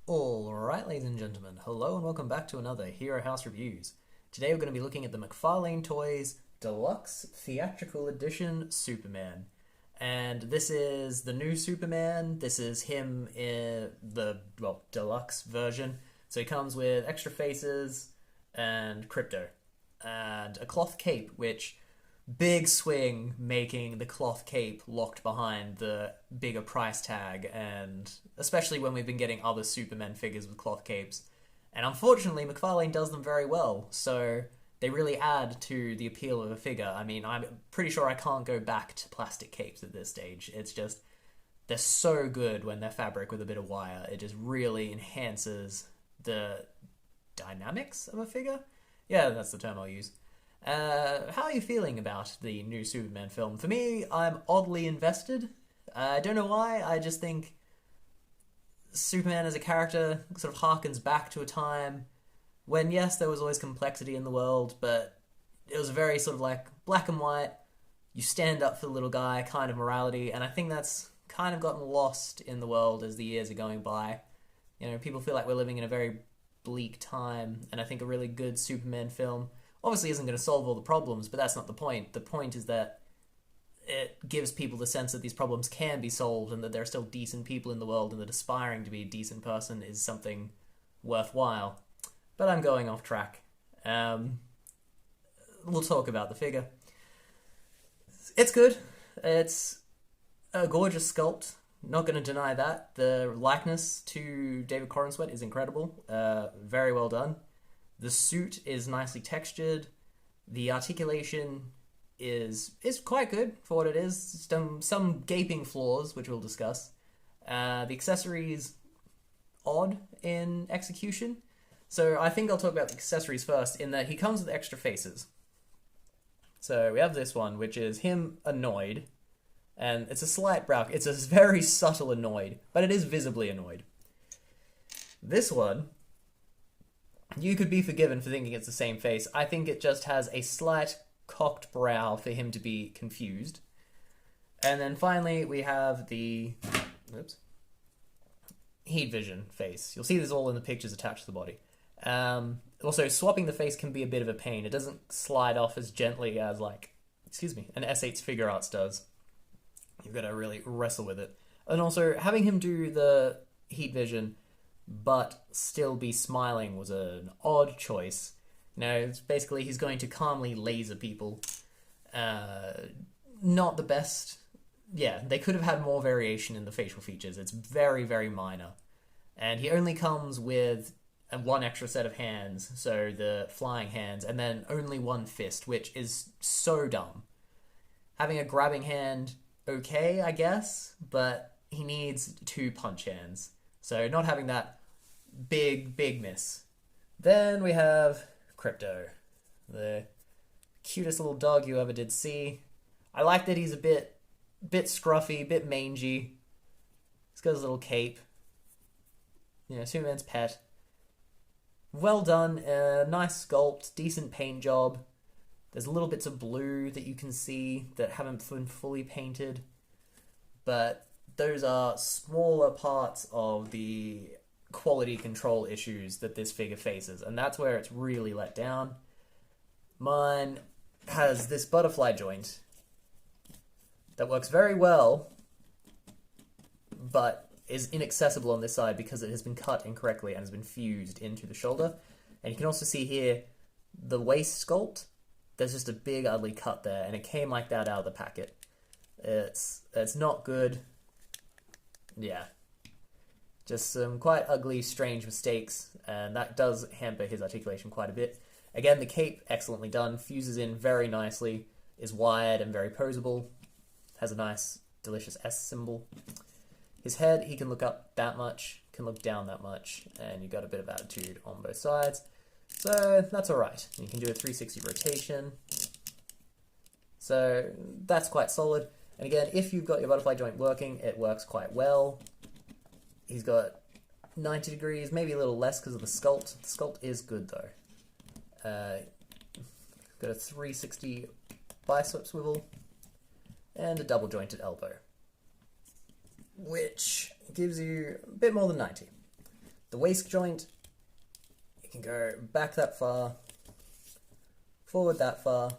Alright, ladies and gentlemen, hello and welcome back to another Hero House Reviews. Today we're going to be looking at the McFarlane Toys Deluxe Theatrical Edition Superman. And this is the new Superman. This is him in the, deluxe version. So he comes with extra faces and crypto. And a cloth cape, which big swing making the cloth cape locked behind the bigger price tag, and especially when we've been getting other Superman figures with cloth capes. And unfortunately, McFarlane does them very well, so they really add to the appeal of a figure. I mean, I'm pretty sure I can't go back to plastic capes at this stage. It's just, they're so good when they're fabric with a bit of wire. It just really enhances the dynamics of a figure. Yeah, that's the term I'll use. How are you feeling about the new Superman film? For me, I'm oddly invested. I don't know why, I just think Superman as a character sort of harkens back to a time when, yes, there was always complexity in the world, but it was very sort of like black and white, you stand up for the little guy kind of morality, and I think that's kind of gotten lost in the world as the years are going by. You know, people feel like we're living in a very bleak time, and I think a really good Superman film obviously isn't going to solve all the problems, but that's not the point. The point is that it gives people the sense that these problems can be solved and that there are still decent people in the world, and that aspiring to be a decent person is something worthwhile. But I'm going off track. We'll talk about the figure. It's good. It's a gorgeous sculpt. Not going to deny that. The likeness to David Corenswet is incredible. Very well done. The suit is nicely textured. The articulation is quite good for what it is. Some gaping flaws, which we'll discuss. The accessories, odd in execution. So I think I'll talk about the accessories first, in that he comes with extra faces. So we have this one, which is him annoyed. And it's a slight brow. It's a very subtle annoyed, but it is visibly annoyed. This one, you could be forgiven for thinking it's the same face. I think it just has a slight cocked brow for him to be confused. And then finally, we have the heat vision face. You'll see this all in the pictures attached to the body. Also, swapping the face can be a bit of a pain. It doesn't slide off as gently as, an S8's Figure Arts does. You've got to really wrestle with it. And also, having him do the heat vision but still be smiling was an odd choice. You know, it's basically he's going to calmly laser people. Not the best. Yeah, they could have had more variation in the facial features. It's very, very minor. And he only comes with one extra set of hands, so the flying hands, and then only one fist, which is so dumb. Having a grabbing hand, okay, I guess, but he needs two punch hands. So not having that, big miss. Then we have Crypto, the cutest little dog you ever did see. I like that he's a bit scruffy, bit mangy. He's got his little cape. You know, Superman's pet. Well done, nice sculpt, decent paint job. There's little bits of blue that you can see that haven't been fully painted, but those are smaller parts of the quality control issues that this figure faces, and that's where it's really let down. Mine has this butterfly joint that works very well, but is inaccessible on this side because it has been cut incorrectly and has been fused into the shoulder. And you can also see here the waist sculpt. There's just a big ugly cut there, and it came like that out of the packet. It's not good. Yeah. Just some quite ugly, strange mistakes, and that does hamper his articulation quite a bit. Again, the cape, excellently done, fuses in very nicely, is wired and very posable, has a nice, delicious S symbol. His head, he can look up that much, can look down that much, and you've got a bit of attitude on both sides. So that's alright. You can do a 360 rotation. So that's quite solid. And again, if you've got your butterfly joint working, it works quite well. He's got 90 degrees, maybe a little less because of the sculpt. The sculpt is good though. Got a 360 bicep swivel and a double jointed elbow, which gives you a bit more than 90. The waist joint, you can go back that far, forward that far,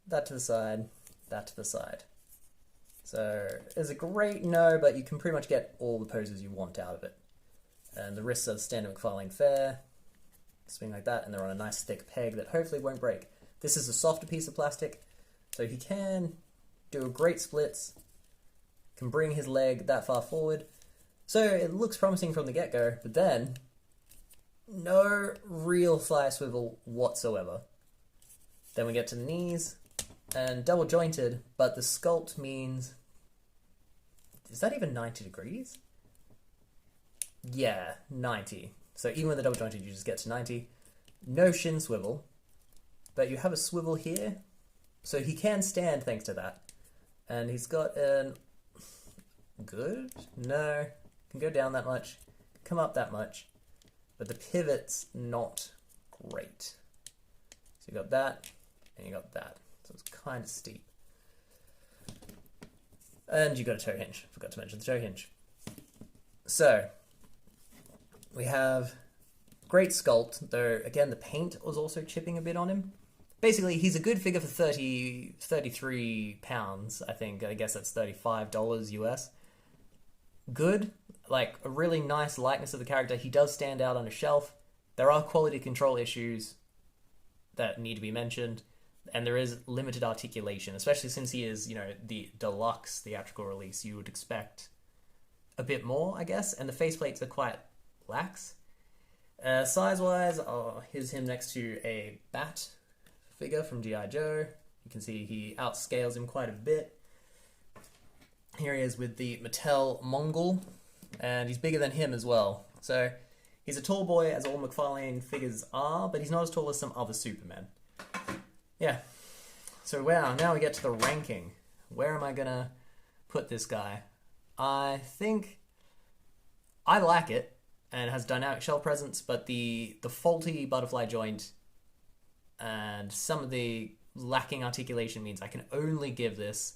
that to the side, that to the side. So it's a great no, but you can pretty much get all the poses you want out of it. And the wrists are the standard McFarlane fare, swing like that, and they're on a nice thick peg that hopefully won't break. This is a softer piece of plastic, so he can do a great splits, can bring his leg that far forward. So it looks promising from the get-go, but then no real thigh swivel whatsoever. Then we get to the knees, and double jointed, but the sculpt means, is that even 90 degrees? Yeah, 90. So even with the double jointed, you just get to 90. No shin swivel, but you have a swivel here, so he can stand thanks to that. And he's got an good? No, can go down that much, come up that much, but the pivot's not great. So you got that, and you got that. So it's kind of steep. And you got a toe hinge. Forgot to mention the toe hinge. So we have great sculpt, though again the paint was also chipping a bit on him. Basically, he's a good figure for 33 pounds, I think. I guess that's $35 US. Good, like a really nice likeness of the character. He does stand out on a shelf. There are quality control issues that need to be mentioned, and there is limited articulation, especially since he is, you know, the deluxe theatrical release. You would expect a bit more, I guess, and the faceplates are quite lax. Size-wise, here's him next to a bat figure from G.I. Joe. You can see he outscales him quite a bit. Here he is with the Mattel Mongol, and he's bigger than him as well. So he's a tall boy, as all McFarlane figures are, but he's not as tall as some other Supermen. Yeah. So wow, now we get to the ranking. Where am I gonna put this guy? I think I like it, and it has dynamic shell presence, but the faulty butterfly joint and some of the lacking articulation means I can only give this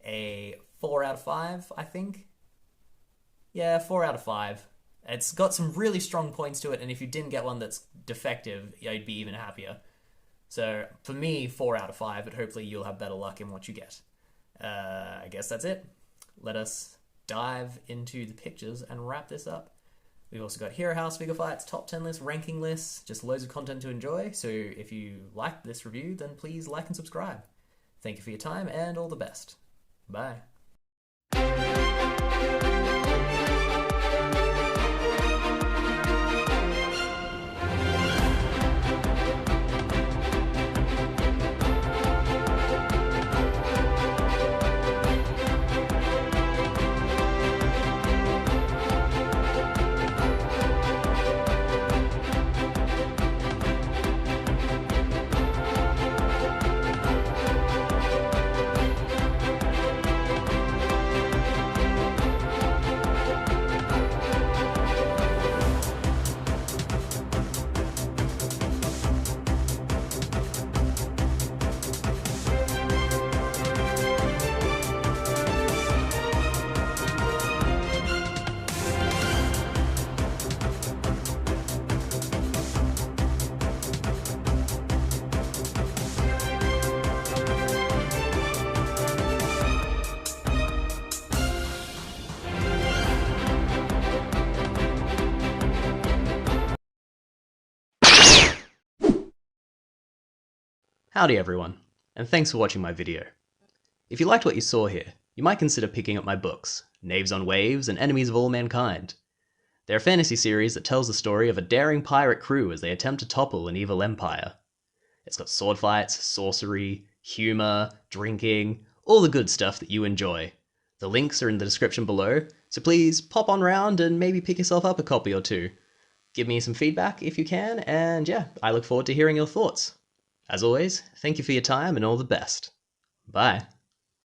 a 4 out of 5, I think. Yeah, 4 out of 5. It's got some really strong points to it, and if you didn't get one that's defective, I'd be even happier. So for me, 4 out of 5, but hopefully you'll have better luck in what you get. I guess that's it. Let us dive into the pictures and wrap this up. We've also got Hero House figure fights, top 10 lists, ranking lists, just loads of content to enjoy. So if you liked this review, then please like and subscribe. Thank you for your time and all the best. Bye. Howdy everyone, and thanks for watching my video. If you liked what you saw here, you might consider picking up my books, Knaves on Waves and Enemies of All Mankind. They're a fantasy series that tells the story of a daring pirate crew as they attempt to topple an evil empire. It's got sword fights, sorcery, humor, drinking, all the good stuff that you enjoy. The links are in the description below, so please pop on round and maybe pick yourself up a copy or two. Give me some feedback if you can, and yeah, I look forward to hearing your thoughts. As always, thank you for your time and all the best. Bye.